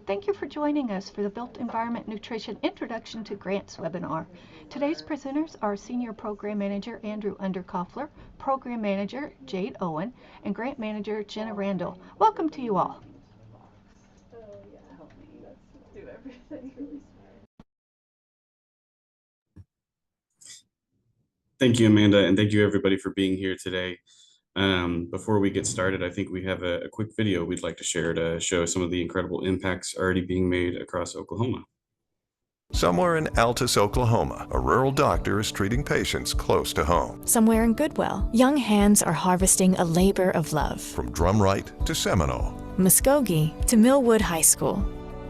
Thank you for joining us for the Built Environment Nutrition Introduction to Grants webinar. Today's presenters are Senior Program Manager Andrew Underkoffler, Program Manager Jade Owen, and Grant Manager Jenna Randall. Welcome to you all. Thank you, Amanda, and thank you everybody for being here today. Before we get started, I think we have a quick video we'd like to share to show some of the incredible impacts already being made across Oklahoma. Somewhere in Altus, Oklahoma, a rural doctor is treating patients close to home. Somewhere in Goodwell, young hands are harvesting a labor of love. From Drumright to Seminole, Muskogee to Millwood High School.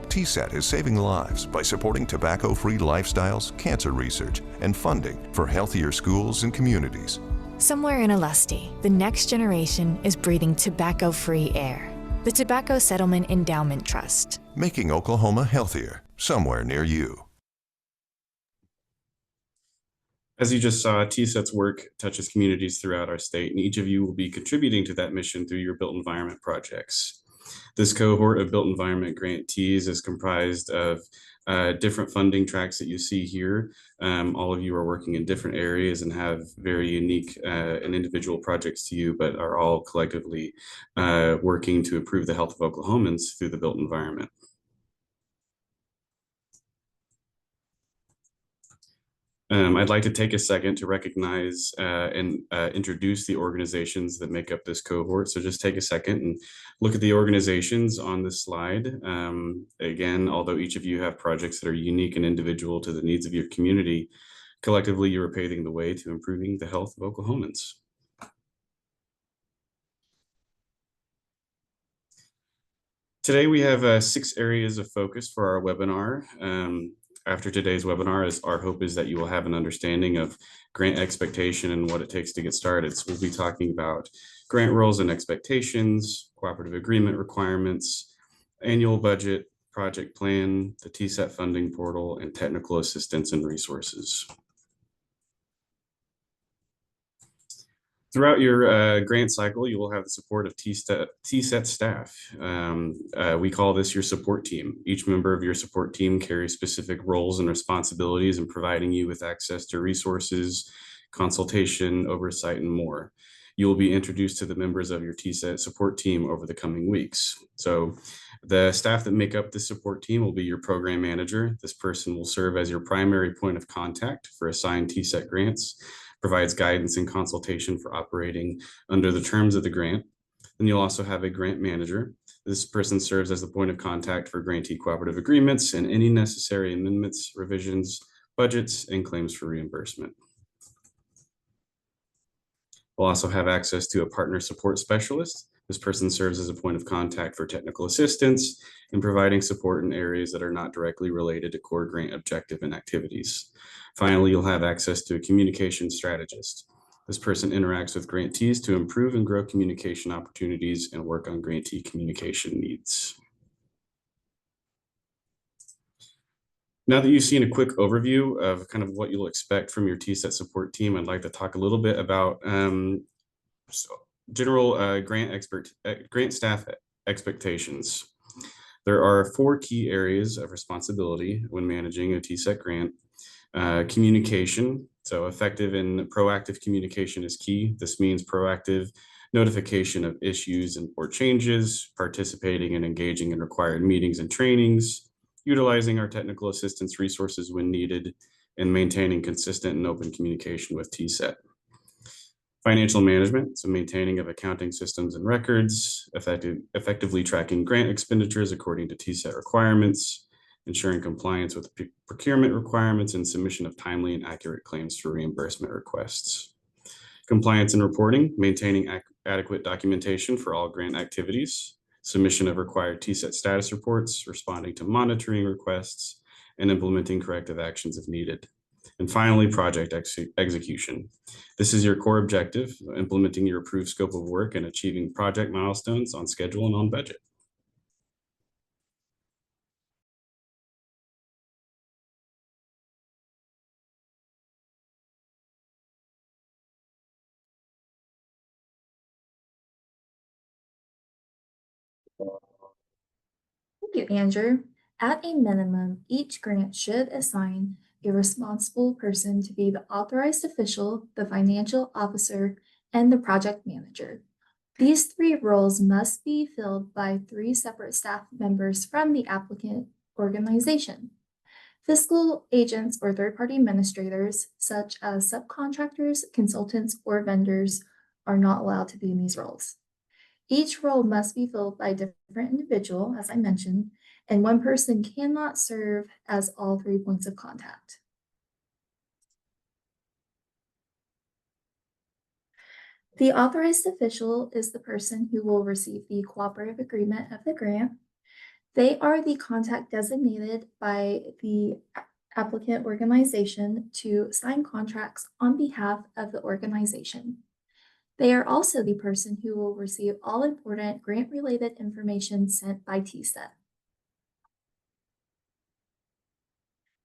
TSET is saving lives by supporting tobacco-free lifestyles, cancer research, and funding for healthier schools and communities. Somewhere in Olustee, the next generation is breathing tobacco-free air. The Tobacco Settlement Endowment Trust. Making Oklahoma healthier, somewhere near you. As you just saw, TSET's work touches communities throughout our state, and each of you will be contributing to that mission through your built environment projects. This cohort of built environment grantees is comprised of different funding tracks that you see here. All of you are working in different areas and have very unique and individual projects to you, but are all collectively working to improve the health of Oklahomans through the built environment. I'd like to take a second to recognize and introduce the organizations that make up this cohort. So just take a second and look at the organizations on this slide. Again, although each of you have projects that are unique and individual to the needs of your community, collectively you are paving the way to improving the health of Oklahomans. Today we have 6 areas of focus for our webinar. After today's webinar, our hope is that you will have an understanding of grant expectation and what it takes to get started. So we'll be talking about grant roles and expectations, cooperative agreement requirements, annual budget, project plan, the TSET Funding Portal, and technical assistance and resources. Throughout your grant cycle, you will have the support of TSET staff. We call this your support team. Each member of your support team carries specific roles and responsibilities in providing you with access to resources, consultation, oversight, and more. You will be introduced to the members of your TSET support team over the coming weeks. So the staff that make up the support team will be your program manager. This person will serve as your primary point of contact for assigned TSET grants, provides guidance and consultation for operating under the terms of the grant. Then you'll also have a grant manager. This person serves as the point of contact for grantee cooperative agreements and any necessary amendments, revisions, budgets, and claims for reimbursement. We'll also have access to a partner support specialist. This person serves as a point of contact for technical assistance and providing support in areas that are not directly related to core grant objective and activities. Finally, you'll have access to a communication strategist. This person interacts with grantees to improve and grow communication opportunities and work on grantee communication needs. Now that you've seen a quick overview of kind of what you'll expect from your TSET support team, I'd like to talk a little bit about general grant staff expectations. There are 4 key areas of responsibility when managing a TSET grant. Communication, so effective and proactive communication is key. This means proactive notification of issues or changes, participating and engaging in required meetings and trainings, utilizing our technical assistance resources when needed, and maintaining consistent and open communication with TSET. Financial management, so maintaining of accounting systems and records, effectively tracking grant expenditures according to TSET requirements, ensuring compliance with procurement requirements and submission of timely and accurate claims for reimbursement requests. Compliance and reporting, maintaining adequate documentation for all grant activities, submission of required TSET status reports, responding to monitoring requests, and implementing corrective actions if needed. And finally, project execution. This is your core objective, implementing your approved scope of work and achieving project milestones on schedule and on budget. Thank you, Andrew. At a minimum, each grant should assign a responsible person to be the authorized official, the financial officer, and the project manager. These three roles must be filled by 3 separate staff members from the applicant organization. Fiscal agents or third-party administrators, such as subcontractors, consultants, or vendors, are not allowed to be in these roles. Each role must be filled by a different individual, as I mentioned, and one person cannot serve as all 3 points of contact. The authorized official is the person who will receive the cooperative agreement of the grant. They are the contact designated by the applicant organization to sign contracts on behalf of the organization. They are also the person who will receive all important grant-related information sent by TSET.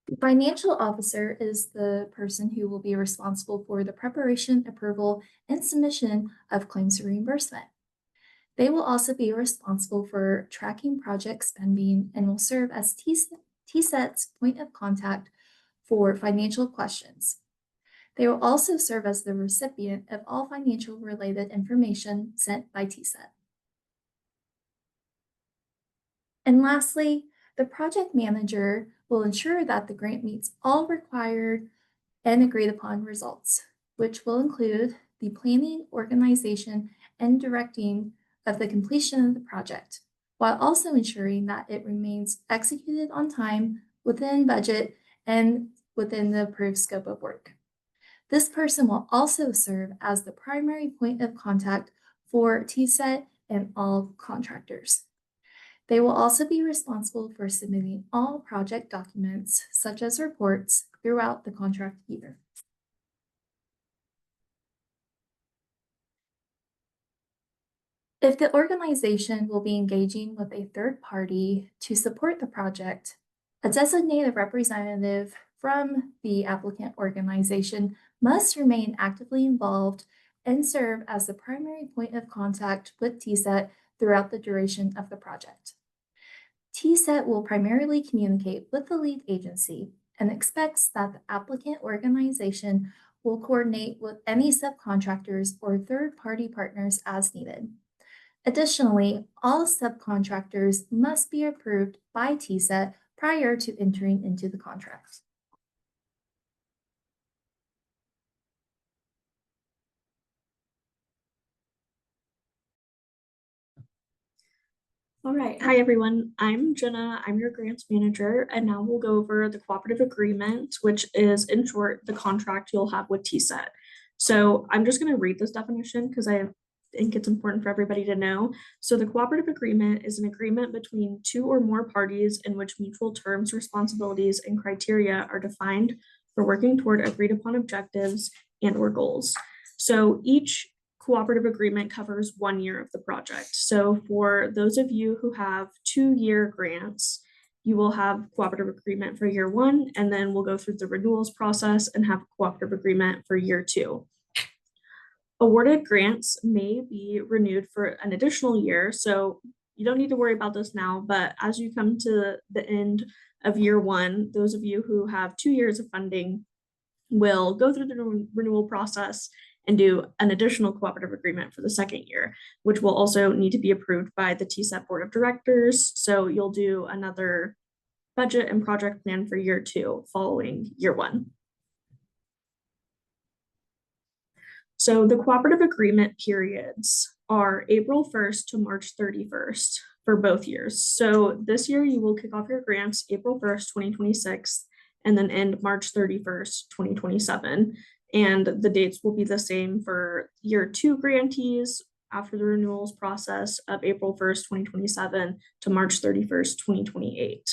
The financial officer is the person who will be responsible for the preparation, approval, and submission of claims for reimbursement. They will also be responsible for tracking project spending and will serve as TSET's point of contact for financial questions. They will also serve as the recipient of all financial related information sent by TSET. And lastly, the project manager will ensure that the grant meets all required and agreed upon results, which will include the planning, organization, and directing of the completion of the project, while also ensuring that it remains executed on time, within budget, and within the approved scope of work. This person will also serve as the primary point of contact for TSET and all contractors. They will also be responsible for submitting all project documents, such as reports, throughout the contract year. If the organization will be engaging with a third party to support the project, a designated representative from the applicant organization must remain actively involved and serve as the primary point of contact with TSET throughout the duration of the project. TSET will primarily communicate with the lead agency and expects that the applicant organization will coordinate with any subcontractors or third-party partners as needed. Additionally, all subcontractors must be approved by TSET prior to entering into the contract. All right. Hi, everyone. I'm Jenna. I'm your grants manager, and now we'll go over the cooperative agreement, which is, in short, the contract you'll have with TSET. So I'm just going to read this definition because I think it's important for everybody to know. So the cooperative agreement is an agreement between 2 or more parties in which mutual terms, responsibilities, and criteria are defined for working toward agreed upon objectives and/or goals. So each cooperative agreement covers 1 year of the project. So for those of you who have 2-year grants, you will have cooperative agreement for year 1, and then we'll go through the renewals process and have a cooperative agreement for year 2. Awarded grants may be renewed for an additional year, so you don't need to worry about this now, but as you come to the end of year 1, those of you who have 2 years of funding will go through the renewal process and do an additional cooperative agreement for the 2nd year, which will also need to be approved by the TSET Board of Directors. So you'll do another budget and project plan for year 2 following year 1. So the cooperative agreement periods are April 1st to March 31st for both years. So this year you will kick off your grants April 1st, 2026, and then end March 31st, 2027. And the dates will be the same for year 2 grantees after the renewals process of April 1st, 2027 to March 31st, 2028.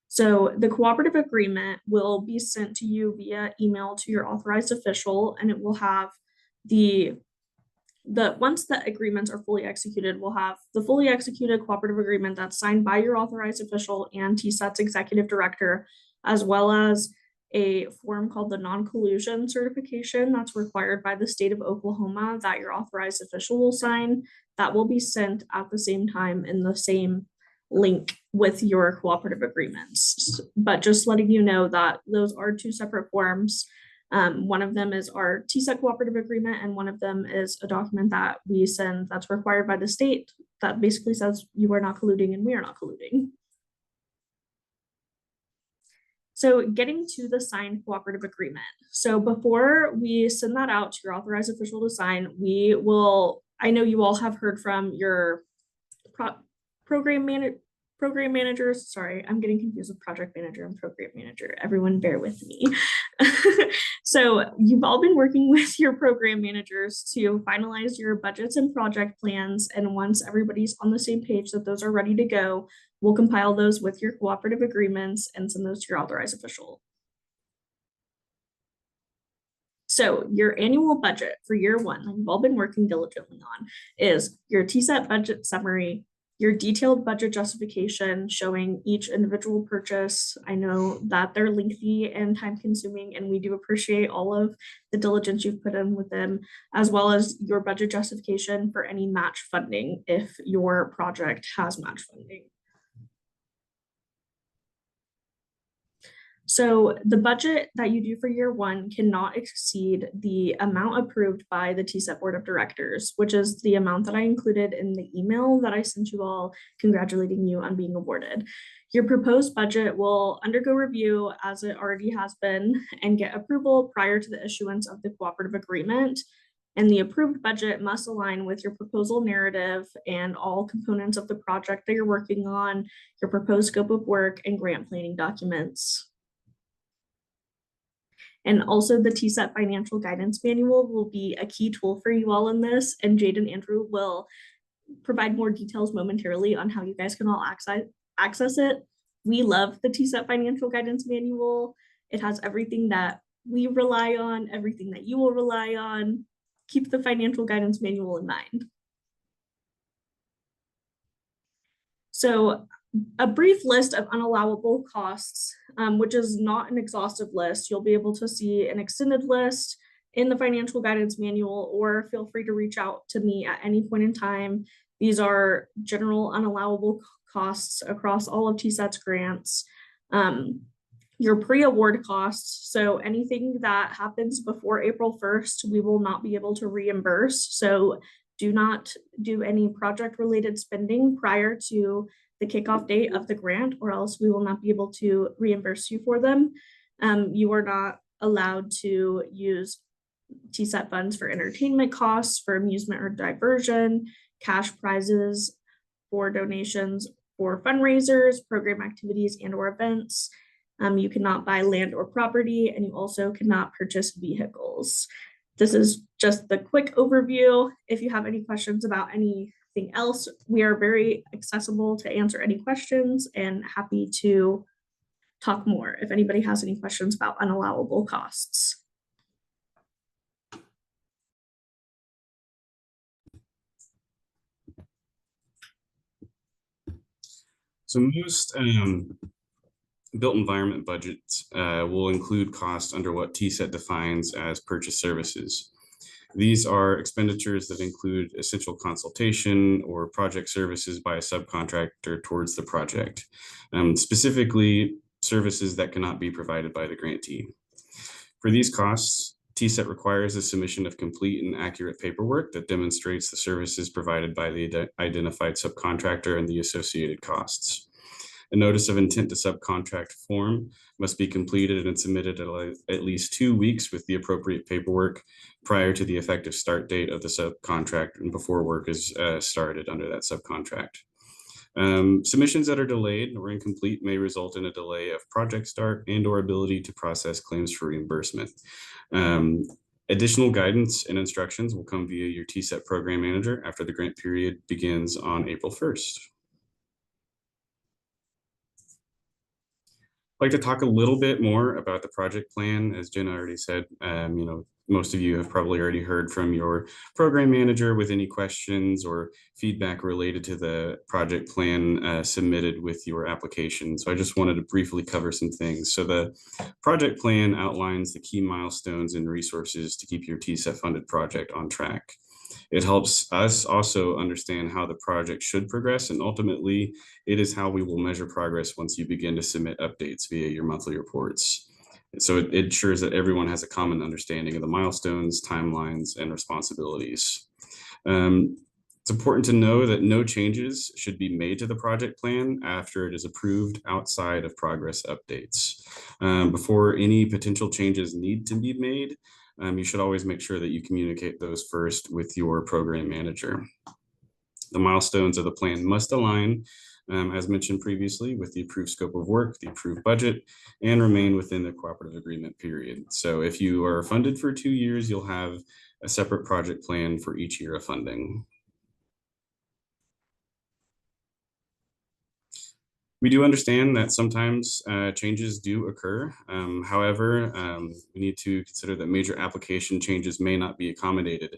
So the cooperative agreement will be sent to you via email to your authorized official, and it will have once the agreements are fully executed, we'll have the fully executed cooperative agreement that's signed by your authorized official and TSET's executive director, as well as a form called the non-collusion certification that's required by the state of Oklahoma that your authorized official will sign. that will be sent at the same time in the same link with your cooperative agreements. But just letting you know that those are two separate forms. One of them is our TSET cooperative agreement, and one of them is a document that we send that's required by the state that basically says you are not colluding and we are not colluding. So getting to the signed cooperative agreement. So before we send that out to your authorized official to sign, I know you all have heard from your program managers. Sorry, I'm getting confused with project manager and program manager. Everyone bear with me. So you've all been working with your program managers to finalize your budgets and project plans. And once everybody's on the same page that those are ready to go, we'll compile those with your cooperative agreements and send those to your authorized official. So your annual budget for year one that you've all been working diligently on is your TSET budget summary, your detailed budget justification showing each individual purchase. I know that they're lengthy and time consuming, and we do appreciate all of the diligence you've put in with them, as well as your budget justification for any match funding if your project has match funding. So the budget that you do for year one cannot exceed the amount approved by the TSET Board of Directors, which is the amount that I included in the email that I sent you all congratulating you on being awarded. Your proposed budget will undergo review, as it already has been, and get approval prior to the issuance of the cooperative agreement. And the approved budget must align with your proposal narrative and all components of the project that you're working on, your proposed scope of work, and grant planning documents. And also the TSET Financial Guidance Manual will be a key tool for you all in this, and Jade and Andrew will provide more details momentarily on how you guys can all access it. We love the TSET Financial Guidance Manual. It has everything that we rely on, everything that you will rely on. Keep the Financial Guidance Manual in mind. So a brief list of unallowable costs, which is not an exhaustive list. You'll be able to see an extended list in the financial guidance manual, or feel free to reach out to me at any point in time. These are general unallowable costs across all of TSET's grants. Your pre-award costs, so anything that happens before April 1st, we will not be able to reimburse. So do not do any project-related spending prior to the kickoff date of the grant, or else we will not be able to reimburse you for them. You are not allowed to use TSET funds for entertainment costs, for amusement or diversion, cash prizes, for donations, for fundraisers, program activities, and or events. You cannot buy land or property, and you also cannot purchase vehicles. This is just the quick overview. If you have any questions about anything else, we are very accessible to answer any questions and happy to talk more if anybody has any questions about unallowable costs. So most built environment budgets will include costs under what TSET defines as purchase services. These are expenditures that include essential consultation or project services by a subcontractor towards the project, specifically services that cannot be provided by the grantee. For these costs, TSET requires the submission of complete and accurate paperwork that demonstrates the services provided by the identified subcontractor and the associated costs. A notice of intent to subcontract form must be completed and submitted at least 2 weeks with the appropriate paperwork prior to the effective start date of the subcontract and before work is started under that subcontract. Submissions that are delayed or incomplete may result in a delay of project start and or ability to process claims for reimbursement. Additional guidance and instructions will come via your TSET Program Manager after the grant period begins on April 1st. I'd like to talk a little bit more about the project plan. As Jenna already said, most of you have probably already heard from your program manager with any questions or feedback related to the project plan submitted with your application. So I just wanted to briefly cover some things. So the project plan outlines the key milestones and resources to keep your TSET funded project on track. It helps us also understand how the project should progress, and ultimately, it is how we will measure progress once you begin to submit updates via your monthly reports. So it ensures that everyone has a common understanding of the milestones, timelines, and responsibilities. It's important to know that no changes should be made to the project plan after it is approved outside of progress updates. Before any potential changes need to be made, you should always make sure that you communicate those first with your program manager. The milestones of the plan must align, as mentioned previously, with the approved scope of work, the approved budget, and remain within the cooperative agreement period. So if you are funded for 2 years, you'll have a separate project plan for each year of funding. We do understand that sometimes changes do occur. However, we need to consider that major application changes may not be accommodated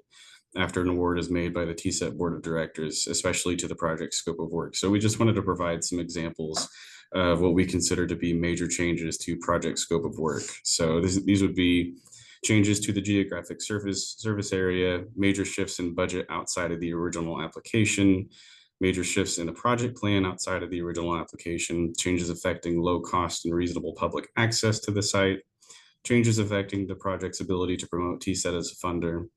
after an award is made by the TSET Board of Directors, especially to the project scope of work. So we just wanted to provide some examples of what we consider to be major changes to project scope of work. So these would be changes to the geographic service area, major shifts in budget outside of the original application, major shifts in the project plan outside of the original application, changes affecting low cost and reasonable public access to the site, changes affecting the project's ability to promote TSET as a funder,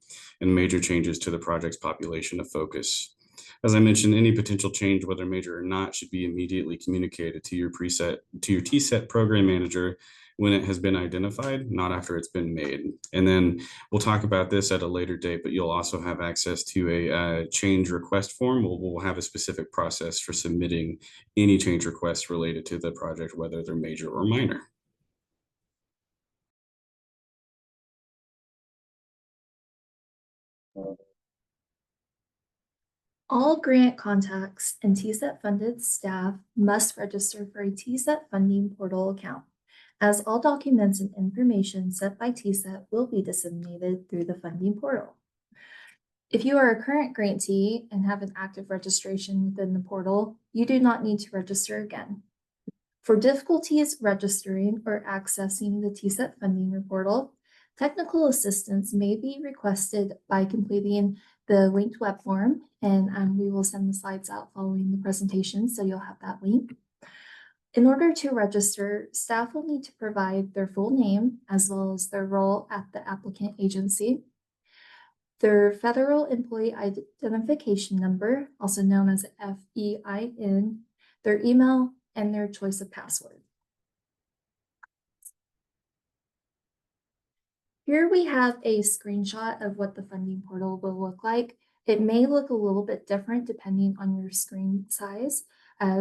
and major changes to the project's population of focus. As I mentioned, any potential change, whether major or not, should be immediately communicated to your TSET Program Manager when it has been identified, not after it's been made. And then we'll talk about this at a later date, but you'll also have access to a change request form. We'll have a specific process for submitting any change requests related to the project, whether they're major or minor. All grant contacts and TSET funded staff must register for a TSET Funding Portal account, as all documents and information sent by TSET will be disseminated through the funding portal. If you are a current grantee and have an active registration within the portal, you do not need to register again. For difficulties registering or accessing the TSET funding portal, technical assistance may be requested by completing the linked web form, and we will send the slides out following the presentation, so you'll have that link. In order to register, staff will need to provide their full name as well as their role at the applicant agency, their Federal Employee Identification Number, also known as FEIN, their email, and their choice of password. Here we have a screenshot of what the funding portal will look like. It may look a little bit different depending on your screen size.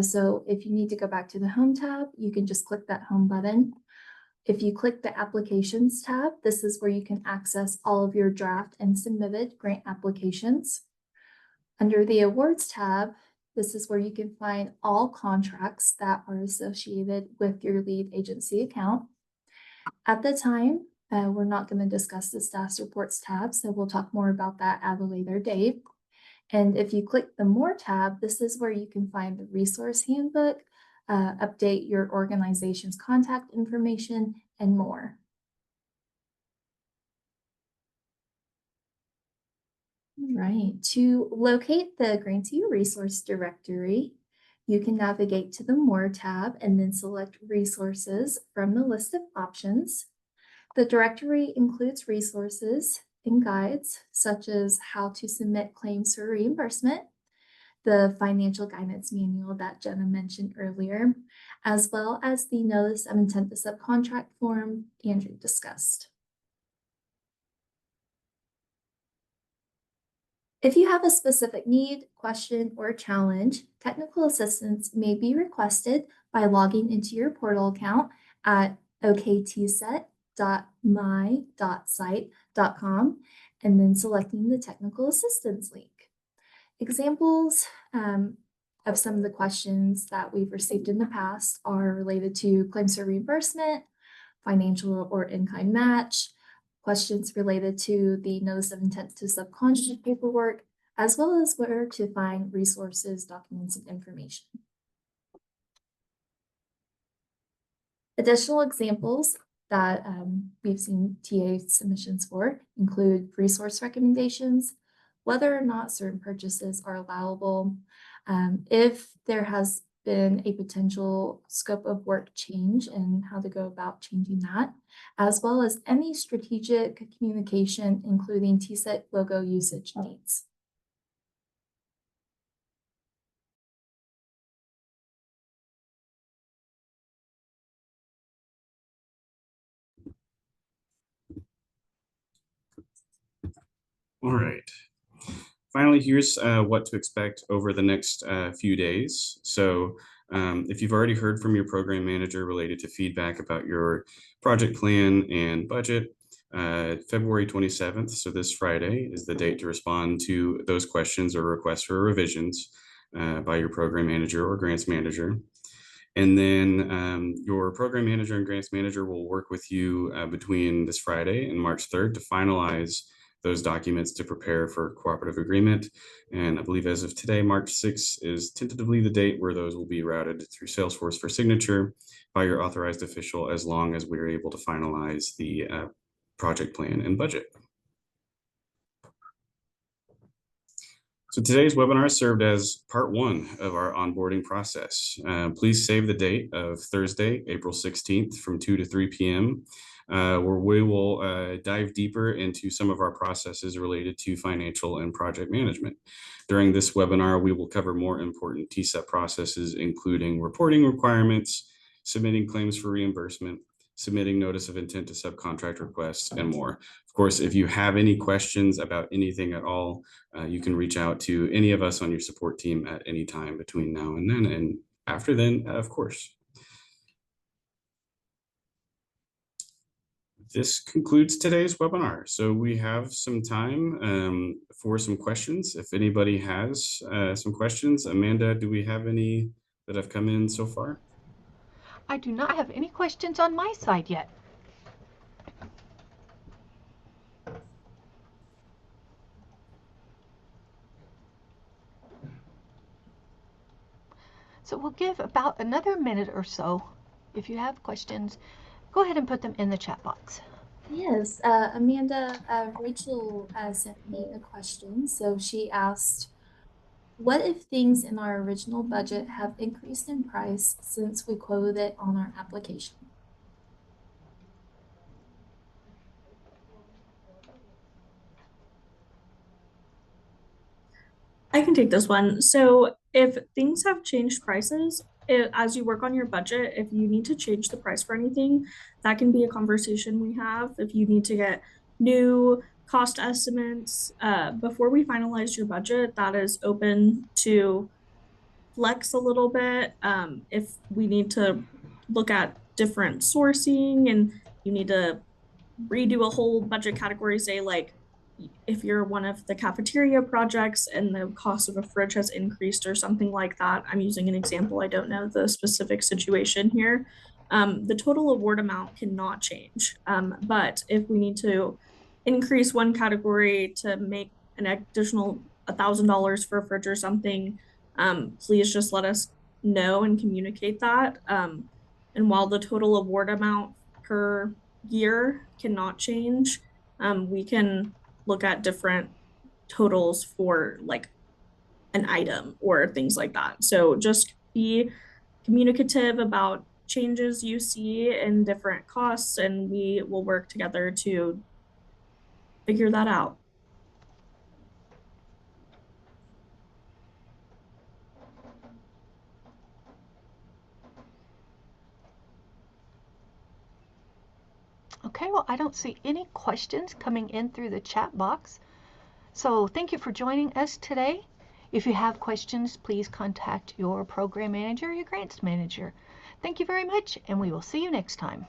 So if you need to go back to the Home tab, you can just click that Home button. If you click the Applications tab, this is where you can access all of your draft and submitted grant applications. Under the Awards tab, this is where you can find all contracts that are associated with your lead agency account. At the time, we're not going to discuss the Status Reports tab, so we'll talk more about that at a later date. And if you click the More tab, this is where you can find the Resource Handbook, update your organization's contact information, and more. All right, to locate the Grantee Resource Directory, you can navigate to the More tab and then select Resources from the list of options. The directory includes resources and guides, such as how to submit claims for reimbursement, the financial guidance manual that Jenna mentioned earlier, as well as the notice of intent to subcontract form Andrew discussed. If you have a specific need, question, or challenge, technical assistance may be requested by logging into your portal account at oktset.my.site.com and then selecting the technical assistance link. Examples of some of the questions that we've received in the past are related to claims for reimbursement, financial or in-kind match, questions related to the notice of intent to subcontract paperwork, as well as where to find resources, documents, and information. Additional examples that we've seen TA submissions for include resource recommendations, whether or not certain purchases are allowable, if there has been a potential scope of work change and how to go about changing that, as well as any strategic communication, including TSET logo usage needs. All right. Finally, here's what to expect over the next few days. So if you've already heard from your program manager related to feedback about your project plan and budget, February 27th, so this Friday, is the date to respond to those questions or requests for revisions by your program manager or grants manager. And then your program manager and grants manager will work with you between this Friday and March 3rd to finalize those documents to prepare for cooperative agreement. And I believe as of today, March 6th is tentatively the date where those will be routed through Salesforce for signature by your authorized official, as long as we're able to finalize the project plan and budget. So today's webinar served as part one of our onboarding process. Please save the date of Thursday, April 16th from 2 to 3 p.m. Where we will dive deeper into some of our processes related to financial and project management. During this webinar, we will cover more important TSET processes, including reporting requirements, submitting claims for reimbursement, submitting notice of intent to subcontract requests, and more. Of course, if you have any questions about anything at all, you can reach out to any of us on your support team at any time between now and then, and after then, of course. This concludes today's webinar. So we have some time for some questions. If anybody has some questions, Amanda, do we have any that have come in so far? I do not have any questions on my side yet. So we'll give about another minute or so. If you have questions, go ahead and put them in the chat box. Yes, Amanda, Rachel sent me a question. So she asked, what if things in our original budget have increased in price since we quoted it on our application? I can take this one. So if things have changed prices, as you work on your budget, if you need to change the price for anything, that can be a conversation we have. If you need to get new cost estimates before we finalize your budget, that is open to flex a little bit. If we need to look at different sourcing and you need to redo a whole budget category, say like if you're one of the cafeteria projects and the cost of a fridge has increased or something like that. I'm using an example. I don't know the specific situation here. The total award amount cannot change. But if we need to increase one category to make an additional $1,000 for a fridge or something, please just let us know and communicate that. And while the total award amount per year cannot change, we can look at different totals for like an item or things like that. So just be communicative about changes you see in different costs, and we will work together to figure that out. Okay, well, I don't see any questions coming in through the chat box. So thank you for joining us today. If you have questions, please contact your program manager or your grants manager. Thank you very much, and we will see you next time.